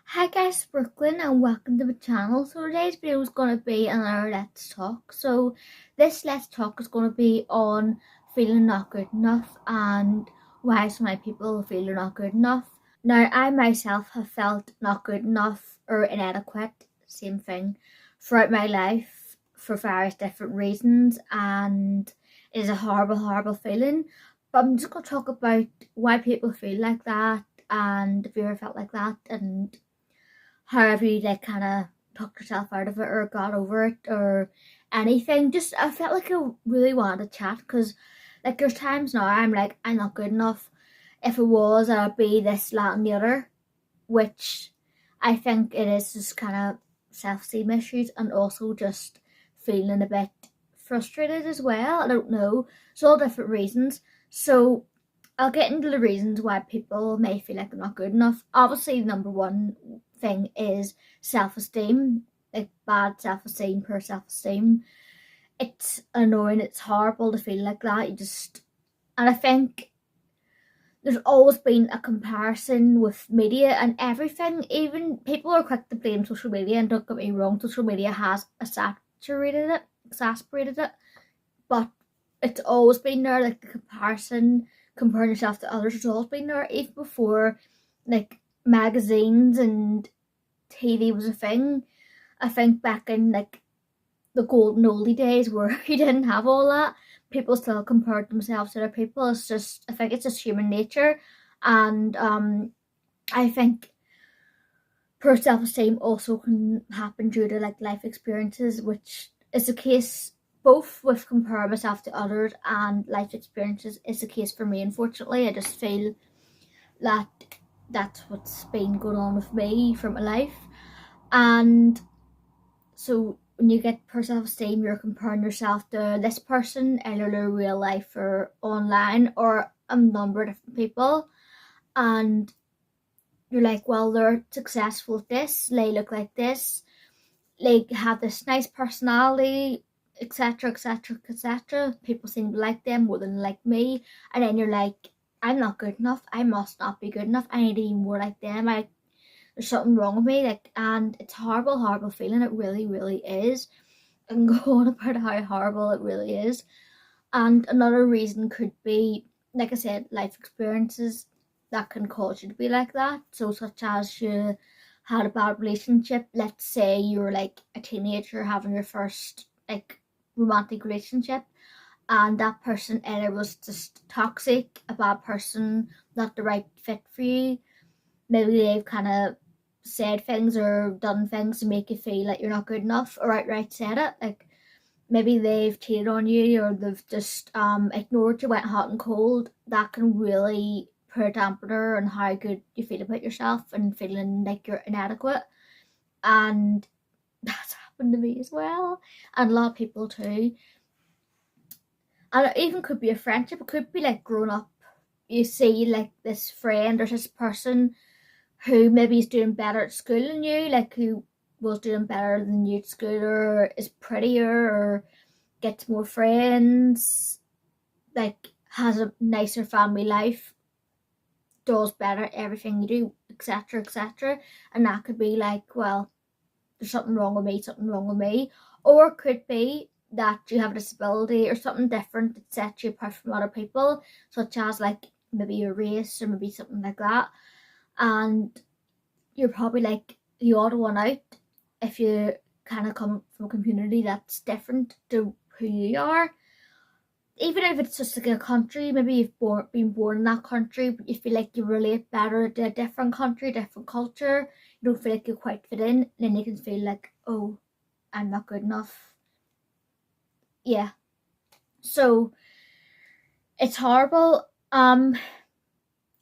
Hi guys, Brookelynne and welcome to my channel. So today's video is going to be another Let's Talk. So this Let's Talk is going to be on feeling not good enough and why so many people feel they're not good enough. Now I myself have felt not good enough or inadequate, same thing, throughout my life for various different reasons, and it is a horrible feeling. But I'm just going to talk about why people feel like that and if you ever felt like that and however you like kind of talked yourself out of it or got over it or anything. Just I felt like I really wanted to chat because like there's times now I'm like I'm not good enough. If it was, I'd be this, that and the other, which I think it is just kind of self-esteem issues and also just feeling a bit frustrated as well. I don't know. It's all different reasons. So I'll get into the reasons why people may feel like they're not good enough. Obviously, the number one thing is self-esteem, like bad self-esteem, poor self-esteem. It's annoying, it's horrible to feel like that. And I think there's always been a comparison with media and everything. Even people are quick to blame social media, and don't get me wrong, social media has exasperated it, but it's always been there, like the comparison, comparing yourself to others has always been there, even before like magazines and TV was a thing. I think back in like the golden oldie days where you didn't have all that, people still compared themselves to other people. It's just, I think it's just human nature, and I think poor self-esteem also can happen due to like life experiences, which is the case both with comparing myself to others and life experiences is the case for me. Unfortunately, I just feel that that's what's been going on with me for my life. And so when you get poor self-esteem, you're comparing yourself to this person, either real life or online, or a number of different people, and you're like, well, they're successful at this, they look like this, they have this nice personality, etc, etc, etc. People seem to like them more than like me, and then you're like, I'm not good enough, I must not be good enough, I need to be more like them, there's something wrong with me, like, and it's horrible feeling. It really is. I can go on about how horrible it really is. And another reason could be, like I said, life experiences that can cause you to be like that. So such as you had a bad relationship, let's say you were like a teenager having your first like romantic relationship, and that person either was just toxic, a bad person, not the right fit for you. Maybe they've kind of said things or done things to make you feel like you're not good enough, or outright said it. Like maybe they've cheated on you, or they've just ignored you, went hot and cold. That can really put a dampener on how good you feel about yourself and feeling like you're inadequate. And that's happened to me as well, and a lot of people too. And it even could be a friendship. It could be like growing up. You see like this friend or this person who maybe is doing better at school than you, like who was doing better than you at school, or is prettier, or gets more friends, like has a nicer family life, does better at everything you do, etc, etc. And that could be like, well, there's something wrong with me. Or it could be that you have a disability or something different that sets you apart from other people, such as like maybe your race or maybe something like that. And you're probably like the odd one out if you kind of come from a community that's different to who you are. Even if it's just like a country, maybe you've been born in that country, but you feel like you relate better to a different country, different culture, you don't feel like you quite fit in, and then you can feel like, oh, I'm not good enough. Yeah. So it's horrible. And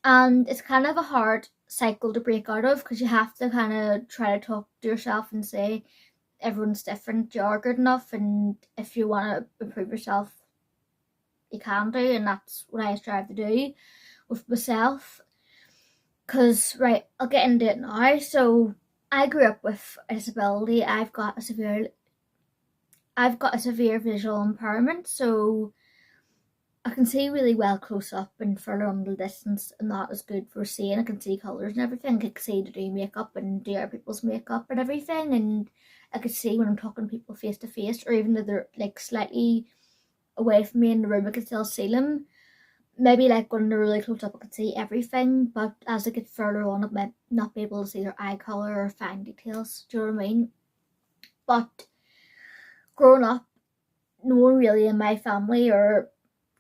it's kind of a hard cycle to break out of, because you have to kind of try to talk to yourself and say everyone's different, you are good enough, and if you want to improve yourself you can do, and that's what I strive to do with myself. Because right, I'll get into it now. So I grew up with a disability. I've got a severe visual impairment, so I can see really well close up and further on the distance, and that is good for seeing. I can see colours and everything. I can see to do makeup and do other people's makeup and everything, and I could see when I'm talking to people face to face, or even if they're like slightly away from me in the room, I can still see them. Maybe like when they're really close up, I can see everything, but as I get further on, I might not be able to see their eye colour or fine details. Do you know what I mean? But growing up, no one really in my family or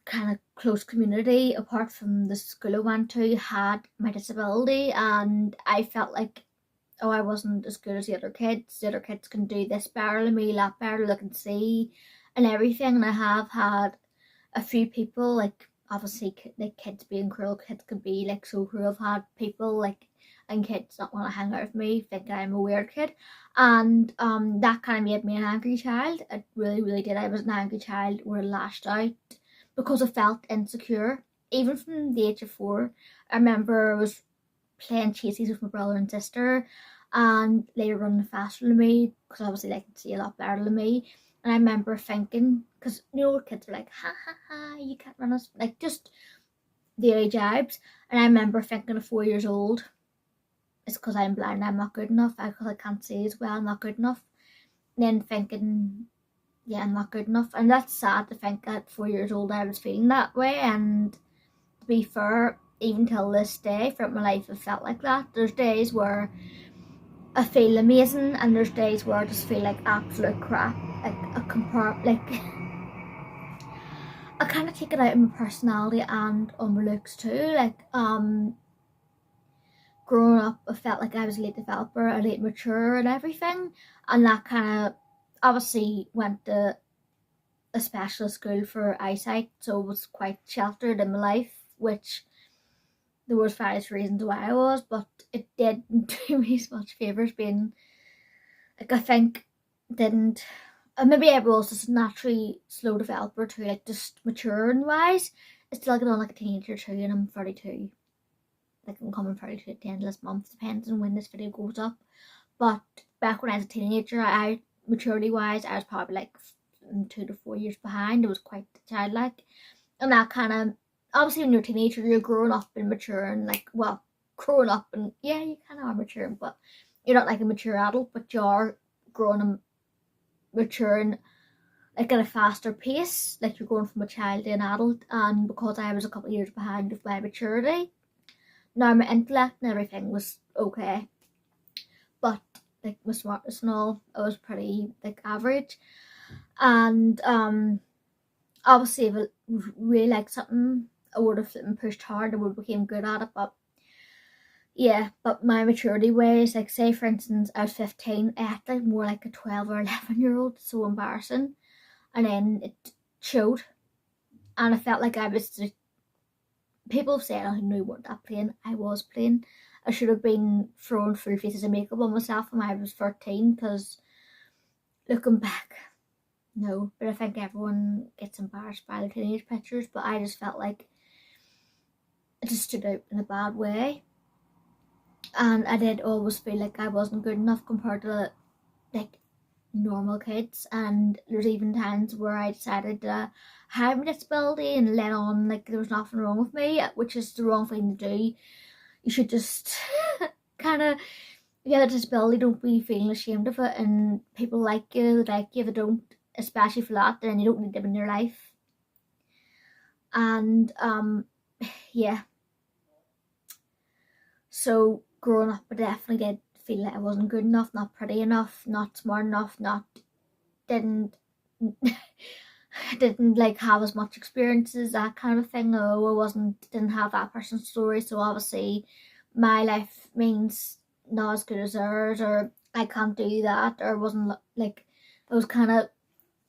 kind of close community, apart from the school I went to, had my disability, and I felt like, oh, I wasn't as good as the other kids. The other kids can do this better than me, that better, they can see and everything. And I have had a few people, like obviously like kids being cruel, kids can be like so cruel. I've had people like and kids not want to hang out with me, think I'm a weird kid, and that kind of made me an angry child. It really, really did. I was an angry child where I lashed out because I felt insecure, even from the age of 4. I remember I was playing chases with my brother and sister, and they were running faster than me because obviously they could see a lot better than me. And I remember thinking, because you know kids are like, ha ha ha, you can't run us, like just daily jibes. And I remember thinking at 4 years old, it's because I'm blind, I'm not good enough, because I can't see as well, I'm not good enough. And then thinking, yeah, I'm not good enough. And that's sad to think at 4 years old I was feeling that way. And to be fair, even till this day, throughout my life, I've felt like that. There's days where I feel amazing, and there's days where I just feel like absolute crap. Like I kind of take it out in my personality and on my looks too. Like growing up, I felt like I was a late developer, a late mature, and everything, and that kind of obviously went to a specialist school for eyesight, so it was quite sheltered in my life, which there was various reasons why I was, but it didn't do me as much favours being, like, I think, didn't, maybe I was just a naturally slow developer too, like, just maturing wise. I still get on like a teenager too, and I'm 32. Like, I'm coming 32 at the end of this month, depends on when this video goes up. But back when I was a teenager, I maturity wise, I was probably like 2 to 4 years behind. It was quite childlike, and that kind of, obviously when you're a teenager, you're growing up and maturing, like, well, growing up, and yeah, you kind of are maturing, but you're not like a mature adult, but you are growing and maturing like at a faster pace, like you're going from a child to an adult. And because I was a couple of years behind with my maturity, now my intellect and everything was okay, but like my smartness and all, I was pretty like average. And obviously if I really liked something, I would have pushed hard, I would have became good at it. But yeah, but my maturity ways, like say for instance I was 15, I acted more like a 12 or 11-year-old, so embarrassing. And then it showed, and I felt like I was, people have said I knew what that playing, I was playing. I should have been throwing full faces of makeup on myself when I was 13, because looking back, no. But I think everyone gets embarrassed by the teenage pictures, but I just felt like it just stood out in a bad way. And I did always feel like I wasn't good enough compared to like normal kids. And there's even times where I decided to have a disability and let on like there was nothing wrong with me, which is the wrong thing to do. You should just kind of, if you have a disability, don't be feeling ashamed of it, and people like you, if they don't, especially for that, then you don't need them in your life. And yeah, so growing up I definitely did feel like I wasn't good enough, not pretty enough, not smart enough, didn't didn't like have as much experiences, that kind of thing. Oh, didn't have that person's story, so obviously my life means not as good as theirs, or I can't do that, or wasn't like, it was kind of,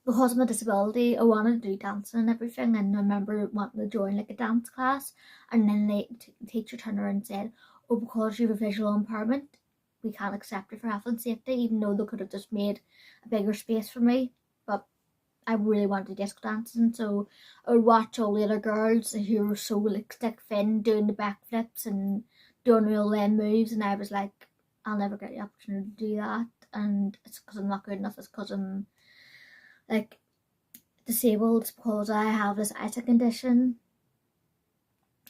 because of my disability I wanted to do dancing and everything. And I remember wanting to join like a dance class, and then the teacher turned around and said, oh, because you have a visual impairment, we can't accept it for health and safety, even though they could have just made a bigger space for me. But I really wanted disco dancing, so I would watch all the other girls who were so like stick thin doing the backflips and doing all them moves, and I was like, I'll never get the opportunity to do that. And it's because I'm not good enough, it's because I'm like, disabled because I have this eyesight condition.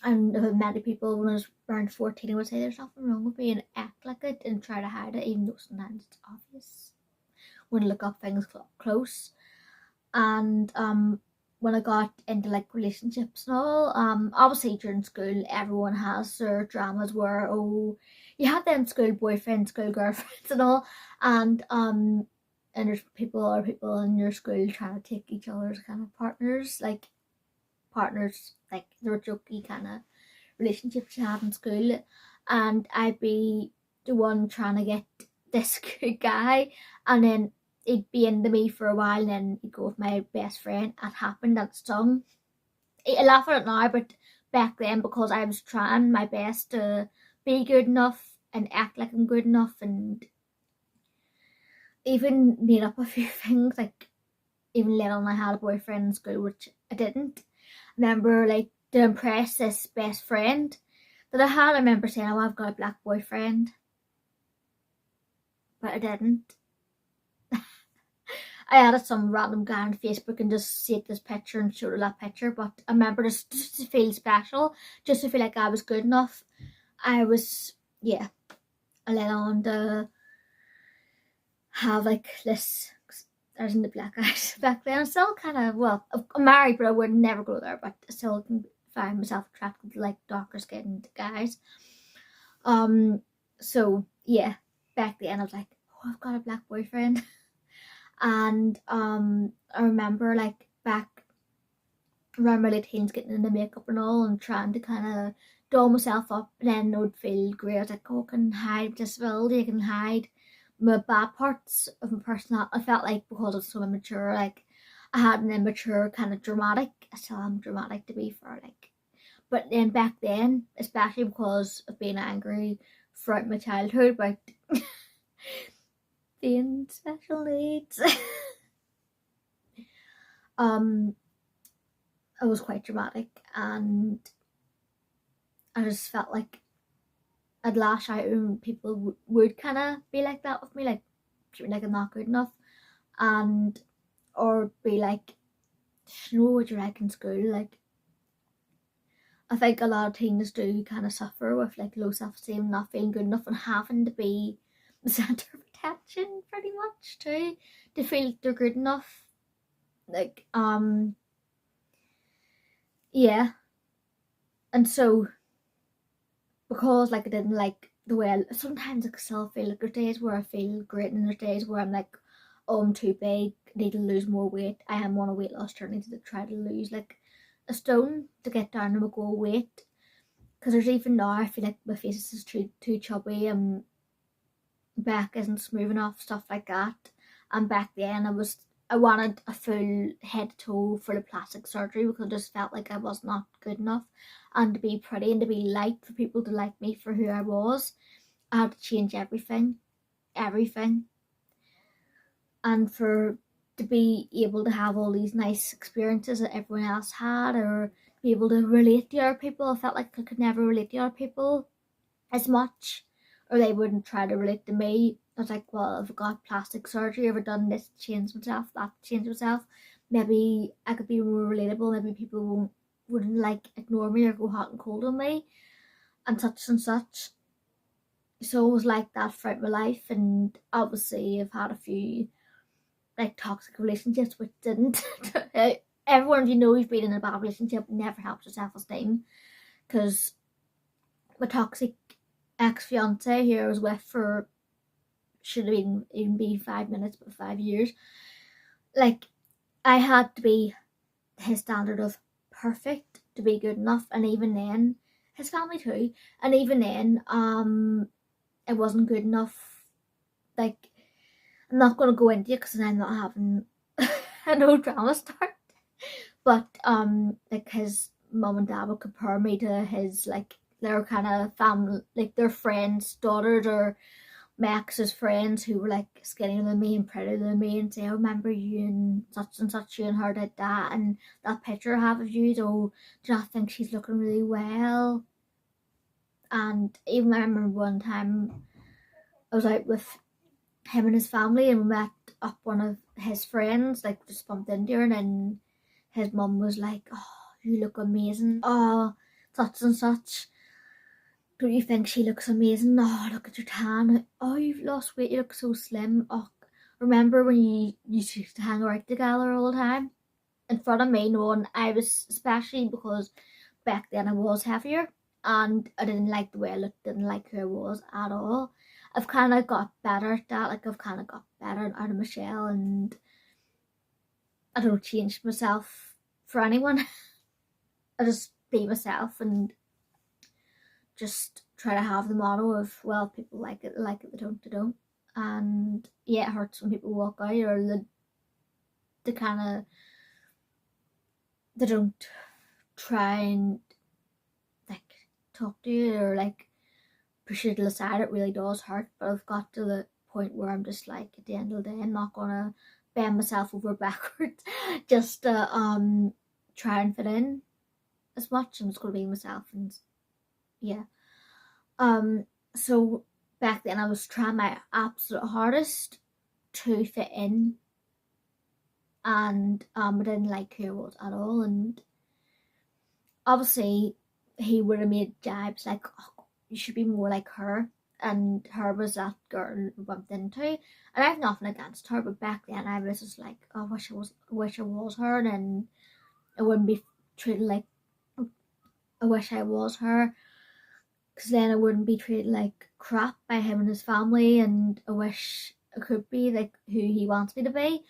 And many people when I was around 14 would say there's nothing wrong with me and act like it and try to hide it, even though sometimes it's obvious when I look up things close. And when I got into like relationships and all, obviously during school everyone has their dramas where, oh, you have them school boyfriends, school girlfriends and all, and there's other people in your school trying to take each other's kind of partners, like they're jokey kind of relationships you have in school, and I'd be the one trying to get this good guy, and then he'd be into me for a while, and then he'd go with my best friend. It happened, that stung. I laugh at it now, but back then, because I was trying my best to be good enough and act like I'm good enough, and even made up a few things, like even let on I had a boyfriend in school, which I didn't. I remember, like, to impress this best friend that I had, I remember saying, oh, I've got a black boyfriend, but I didn't. I added some random guy on Facebook and just saved this picture and showed her that picture, but I remember just to feel special, just to feel like I was good enough. I let on to have like this, I was into black eyes back then. I still kind of, well, I'm married, but I would never go there, but I still can find myself attracted to like darker skinned guys. So yeah, back then I was like, oh, I've got a black boyfriend. And I remember like back around my late teens getting into makeup and all and trying to kind of doll myself up, and then it would feel great. I was like, oh, I can hide disability, I can hide my bad parts of my personality. I felt like because I was so immature, like I had an immature kind of dramatic. I still am dramatic, to be fair, like. But then back then, especially because of being angry throughout my childhood about being special needs, I was quite dramatic, and I just felt like I'd lash out and people would kind of be like that with me, like treat me like I'm not good enough, and or be like, you know what you're like in school. Like, I think a lot of teens do kind of suffer with like low self-esteem, not feeling good enough, and having to be the center of attention pretty much too, to feel they're good enough. Like, yeah. And so, because like I didn't like the way sometimes I still feel like there's days where I feel great, and there's days where I'm like, oh, I'm too big, I need to lose more weight. I am on a weight loss journey to try to lose like a stone to get down to my goal weight, because there's even now I feel like my face is too chubby, and back isn't smooth enough, stuff like that. And back then I wanted a full head to toe full of plastic surgery, because I just felt like I was not good enough, and to be pretty and to be liked, for people to like me for who I was, I had to change everything, and to be able to have all these nice experiences that everyone else had, or be able to relate to other people. I felt like I could never relate to other people as much, or they wouldn't try to relate to me. I was like, well, if I got plastic surgery, ever done this to change myself, that to change myself, maybe I could be more relatable, maybe people wouldn't like ignore me or go hot and cold on me, and such and such. So it was like that throughout my life, and obviously I've had a few like toxic relationships which didn't. Everyone, you know, who's been in a bad relationship never helps your self-esteem, because my toxic ex-fiance who I was with for, should have even been 5 minutes, but 5 years, like I had to be his standard of perfect to be good enough, and even then, his family too, and even then, it wasn't good enough. Like, I'm not going to go into it because I'm not having an old drama start, but like his mum and dad would compare me to his, like, their kind of family, like their friends' daughters, or my ex's friends who were like skinnier than me and prettier than me, and say, I remember you and such, you and her did that, and that picture I have of you, so do you not think she's looking really well? And even I remember one time I was out with him and his family, and we met up one of his friends, like just bumped into her, and then his mum was like, oh, you look amazing, oh, such and such, don't you think she looks amazing, oh, look at your tan, oh, you've lost weight, you look so slim, oh, remember when you used to hang out together all the time in front of me, knowing I was, especially because back then I was heavier and I didn't like the way I looked, didn't like who I was at all. I've kind of got better at that, like I've kind of got better and out of my shell, and I don't change myself for anyone. I just be myself and just try to have the motto of, well, if people like it, they like it, they don't, they don't. And yeah, it hurts when people walk out or they kind of, they don't try and like talk to you or like push you to the side. It really does hurt, but I've got to the point where I'm just like, at the end of the day, I'm not gonna bend myself over backwards just to try and fit in as much. I'm just gonna be myself, and yeah. So back then I was trying my absolute hardest to fit in, and I didn't like who I was at all, and obviously he would have made jibes like, oh, you should be more like her, and her was that girl we bumped into, and I have nothing against her, but back then I was just like, oh, I wish I was her, and I wouldn't be treated like, I wish I was her, because then I wouldn't be treated like crap by him and his family, and I wish I could be like who he wants me to be.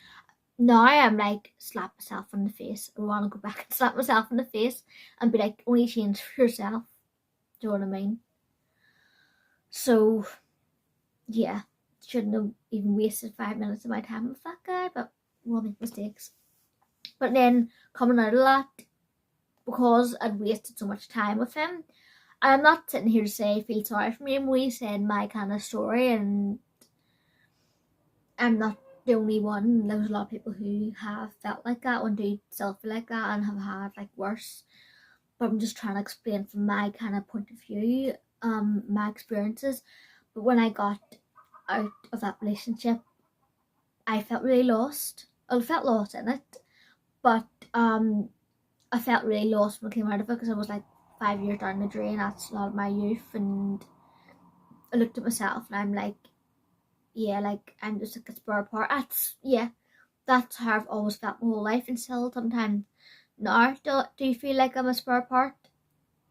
Now I'm like, slap myself in the face. I want to go back and slap myself in the face and be like, only change for yourself. Do you know what I mean? So yeah, shouldn't have even wasted 5 minutes of my time with that guy, but we'll make mistakes. But then coming out of that, because I'd wasted so much time with him, I'm not sitting here to say I feel sorry for me. I'm really saying my kind of story, and I'm not the only one. There's a lot of people who have felt like that and do still feel like that and have had like worse. But I'm just trying to explain from my kind of point of view, my experiences. But when I got out of that relationship, I felt really lost. I felt lost in it, but I felt really lost when I came out of it, because I was like 5 years down the drain. That's a lot of my youth, and I looked at myself and I'm like, yeah, like I'm just like a spare part. That's how I've always felt my whole life, and still sometimes now. Do you feel like I'm a spare part?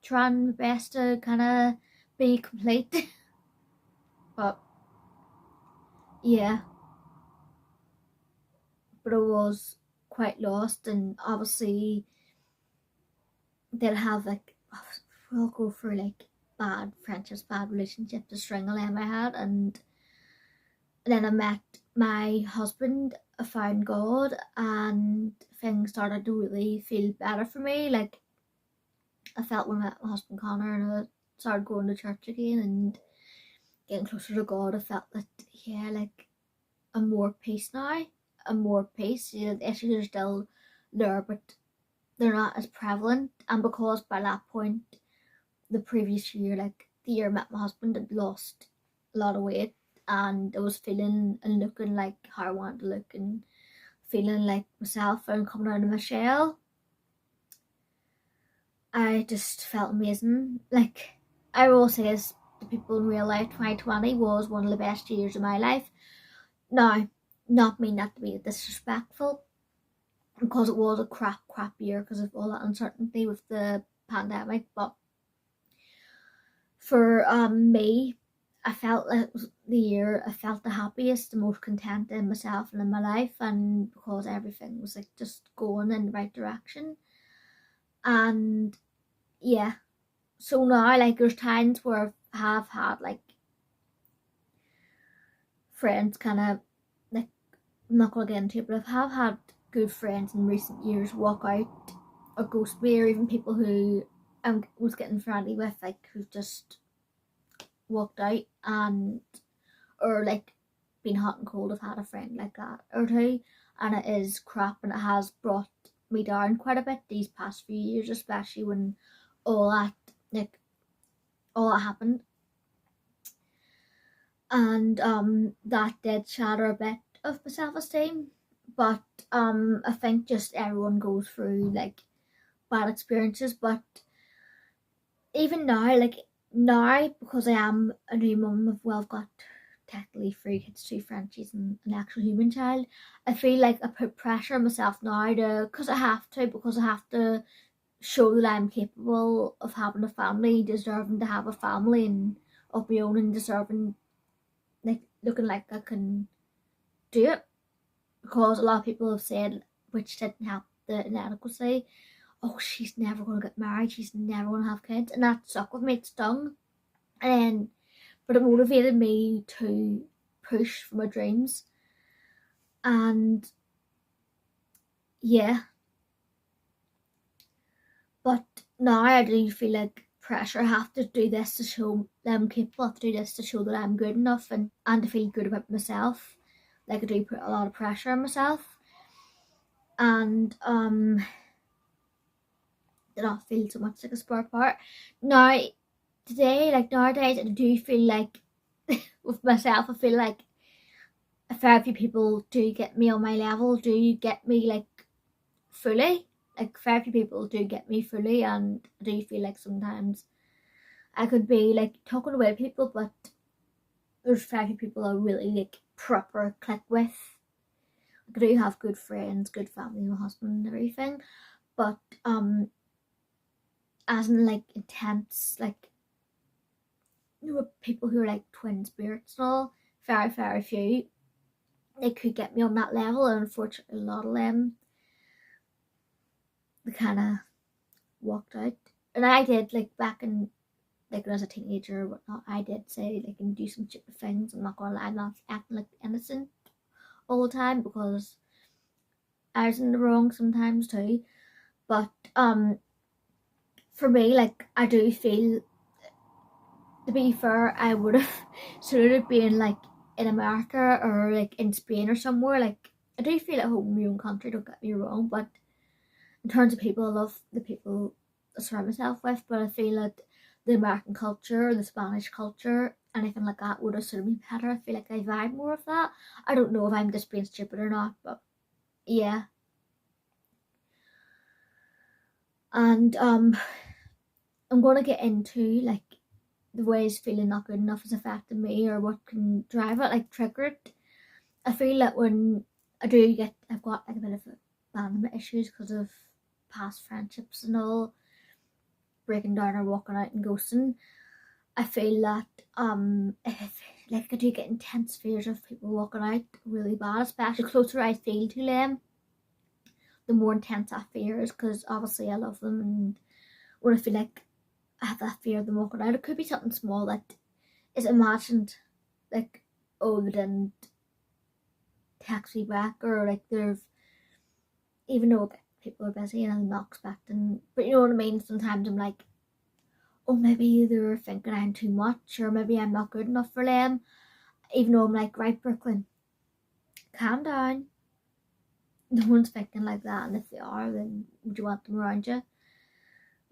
Trying my best to kind of be complete. But yeah, but I was quite lost, and obviously they'll have like, we'll go through like bad friendships, bad relationships, the string of them I had, and then I met my husband, I found God, and things started to really feel better for me. Like I felt when I met my husband Connor and I started going to church again and getting closer to God, I felt that, yeah, like I'm more peace now. I'm more peace. Yeah, the issues are still there, but they're not as prevalent. And because by that point, the previous year, like the year I met my husband, I'd lost a lot of weight, and I was feeling and looking like how I wanted to look and feeling like myself and coming out of my shell. I just felt amazing. Like I will say this to people in real life, 2020 was one of the best years of my life. Now, not mean not to be disrespectful, because it was a crap year because of all that uncertainty with the pandemic, but for me, I felt like it was the year I felt the happiest, the most content in myself and in my life, and because everything was like just going in the right direction. And yeah, so now like there's times where I have had like friends kind of like, I'm not gonna get into it, but I have had good friends in recent years walk out or ghost me, or even people who I was getting friendly with, like who've just walked out, and or like been hot and cold. I've had a friend like that or two, and it is crap, and it has brought me down quite a bit these past few years, especially when all that like all that happened, and that did shatter a bit of my self-esteem. but I think just everyone goes through like bad experiences. But even now, like now, because I am a new mum, I've got technically 3 kids, 2 Frenchies and an actual human child. I feel like I put pressure on myself now because I have to show that I'm capable of having a family, deserving to have a family and of my own, and deserving, like, looking like I can do it. Because a lot of people have said, which didn't help the inadequacy, oh, she's never going to get married, she's never going to have kids, and that stuck with me, it stung. And but it motivated me to push for my dreams. And yeah, but now I do feel like pressure. I have to do this to show that I'm capable, I have to do this to show that I'm good enough, and to feel good about myself. Like, I do put a lot of pressure on myself, and do not feel so much like a spare part. Now today, like nowadays, I do feel like with myself, I feel like a fair few people do get me on my level, do get me like fully. Like, fair few people do get me fully, and I do feel like sometimes I could be like talking away to people, but there's fair few people I really like proper click with. Like, I do have good friends, good family, my husband and everything, but as in like intense, like, you know, people who are like twin spirits and all, very few they could get me on that level, and unfortunately a lot of them, they kind of walked out. And I did, like, back in, like, when I was a teenager or whatnot, I did say, like, and do some stupid things. I'm not gonna lie, I'm not acting like innocent all the time, because I was in the wrong sometimes too. But for me, like, I do feel, to be fair, I would have suited being like in America or like in Spain or somewhere. Like, I do feel at home in my own country, don't get me wrong, but in terms of people, I love the people I surround myself with, but I feel like the American culture, the Spanish culture, anything like that would have suited me better. I feel like I vibe more of that. I don't know if I'm just being stupid or not, but yeah. And I'm gonna get into like the ways feeling not good enough has affected me, or what can drive it, like trigger it. I feel that when I've got like a bit of abandonment issues because of past friendships and all, breaking down or walking out and ghosting. I feel that if, like, I do get intense fears of people walking out really bad, especially the closer I feel to them, the more intense that fear is, because obviously I love them, and when I feel like I have that fear of them walking out, it could be something small that is imagined, like, oh, they didn't text me back, or like they've, even though people are busy and I'm not expecting, but you know what I mean, sometimes I'm like, oh, maybe they're thinking I'm too much, or maybe I'm not good enough for them, even though I'm like, right, Brookelynne, calm down, no one's thinking like that, and if they are, then would you want them around you?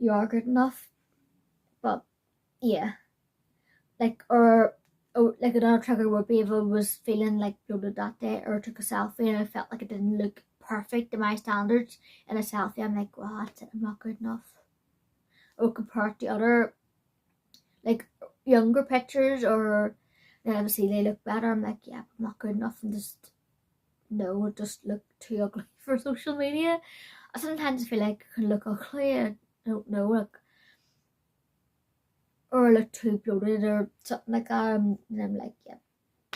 You are good enough. But yeah, like, or like another trigger would be if I was feeling like bloated that day, or took a selfie and I felt like it didn't look perfect to my standards in a selfie. I'm like, what, I'm not good enough. Or compared to other like younger pictures, or then obviously they look better, I'm like, yeah, I'm not good enough, and just no, it just look too ugly for social media. I sometimes feel like I can look ugly, I don't know, like, or look too bloated or something like that, and I'm like, yeah,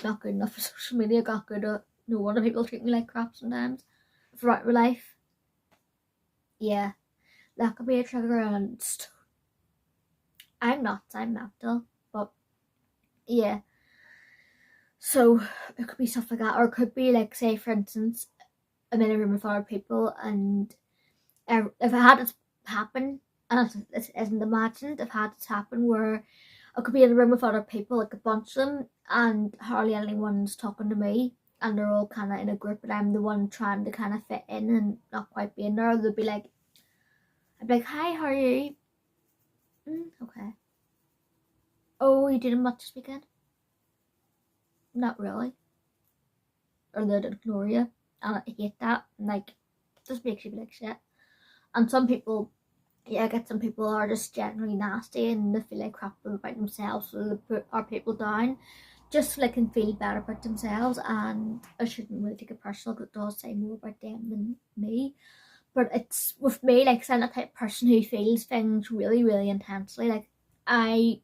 not good enough for social media, got good at no wonder people treat me like crap sometimes throughout my life. Yeah, that could be a trigger, and I'm nuts, I'm mental, but yeah. So it could be stuff like that, or it could be like, say for instance, I'm in a room with other people, and if I had it happen, and it isn't imagined, I've had it happen where I could be in a room with other people, like a bunch of them, and hardly anyone's talking to me, and they're all kind of in a group, and I'm the one trying to kind of fit in and not quite being there. They'd be like, I'd be like, hi, how are you? Okay. Oh, you didn't much this weekend? Not really. Or they'd ignore you. and I hate that. And like, it just makes you be like shit. And some people, yeah, I get some people are just generally nasty and they feel like crap about themselves, so they put our people down just so they can feel better about themselves. And I shouldn't really take it personal because it does say more about them than me. But it's with me, like, I'm the type of person who feels things really, really intensely. Like, I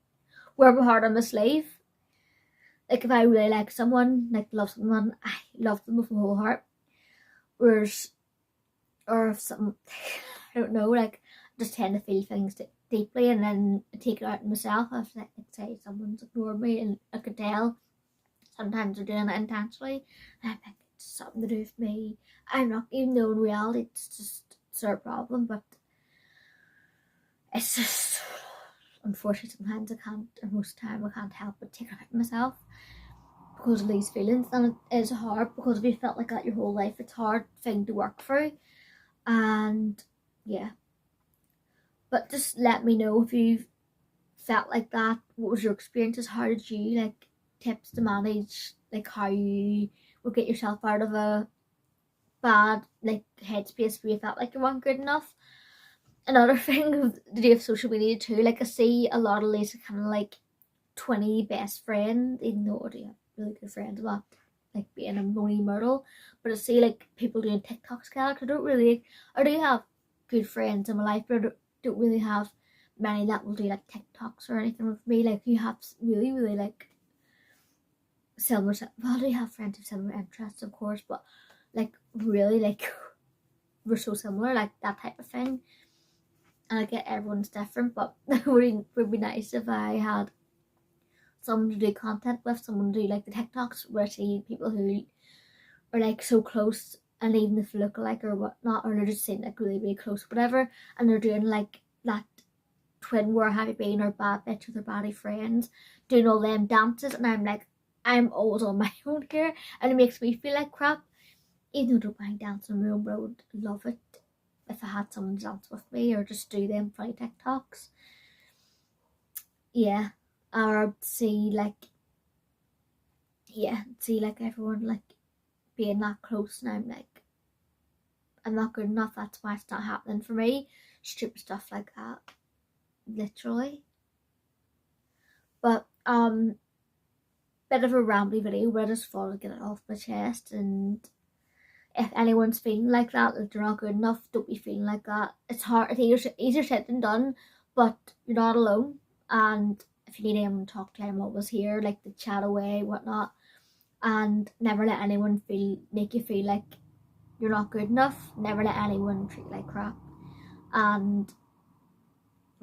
wear my heart on my sleeve. Like, if I really like someone, like love someone, I love them with my whole heart. Whereas, or if some, I don't know, like, I just tend to feel things deeply and then take it out on myself. If, like, say someone's ignored me and I could tell sometimes they're doing it intentionally, and I think it's something to do with me. I'm not, even though in reality it's their problem, but it's just, unfortunately, sometimes I can't, or most of the time I can't help but take it out on myself because of these feelings. And it is hard because if you felt like that your whole life, it's a hard thing to work through. And yeah, but just let me know if you've felt like that. What was your experiences? How did you, like, tips to manage, like, how you would get yourself out of a bad, like, headspace where you felt like you weren't good enough. Another thing to do with social media too, like, I see a lot of these kind of like 20 best friends, even though I do have really good friends, well, like being a Moni Myrtle, but I see like people doing TikToks together. I do have good friends in my life, but I don't really have many that will do like TikToks or anything with me. Like, you have really, really like similar, well, I do have friends with similar interests, of course, but like really, like, we're so similar, like that type of thing. And I get everyone's different, but it would be nice if I had someone to do content with, someone to do like the TikToks, where I see people who are like so close, and even if they look alike or whatnot, or they're just saying like really, really close, whatever, and they're doing like that twin war, have you been, or bad bitch with their baddie friends, doing all them dances, and I'm like, I'm always on my own here, and it makes me feel like crap. Even though I don't mind dancing on my own, but I would love it if I had someone to dance with me or just do them funny TikToks. Yeah. Or see like everyone like being that close, and I'm like, I'm not good enough, that's why it's not happening for me. Stupid stuff like that. Literally. But bit of a rambly video, but I just thought I'd get it off my chest. And if anyone's feeling like that, they're not good enough, don't be feeling like that. It's hard, it's easier said than done, but you're not alone. And if you need anyone to talk to, I'm always here, like to chat away, whatnot. And never let anyone make you feel like you're not good enough. Never let anyone treat you like crap. And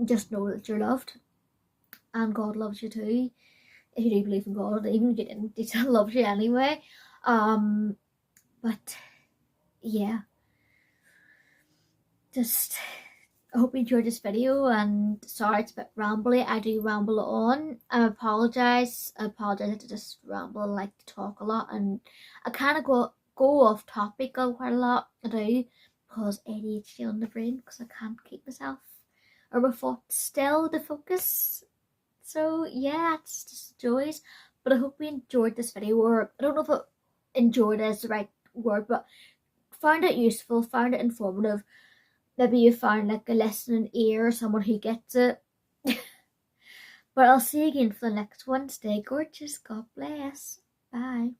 just know that you're loved. And God loves you too. If you do believe in God, even if you didn't, He still loves you anyway. But yeah, just I hope you enjoyed this video, and sorry it's a bit rambly. I do ramble on. I apologise to just ramble and like to talk a lot, and I kind of go off topic quite a lot. I do, because ADHD on the brain, because I can't keep myself or my thoughts still to focus. So yeah, it's just joys. But I hope you enjoyed this video, or I don't know if enjoyed is the right word, but found it useful, found it informative. Maybe you found like a listening ear or someone who gets it. But I'll see you again for the next one. Stay gorgeous. God bless. Bye.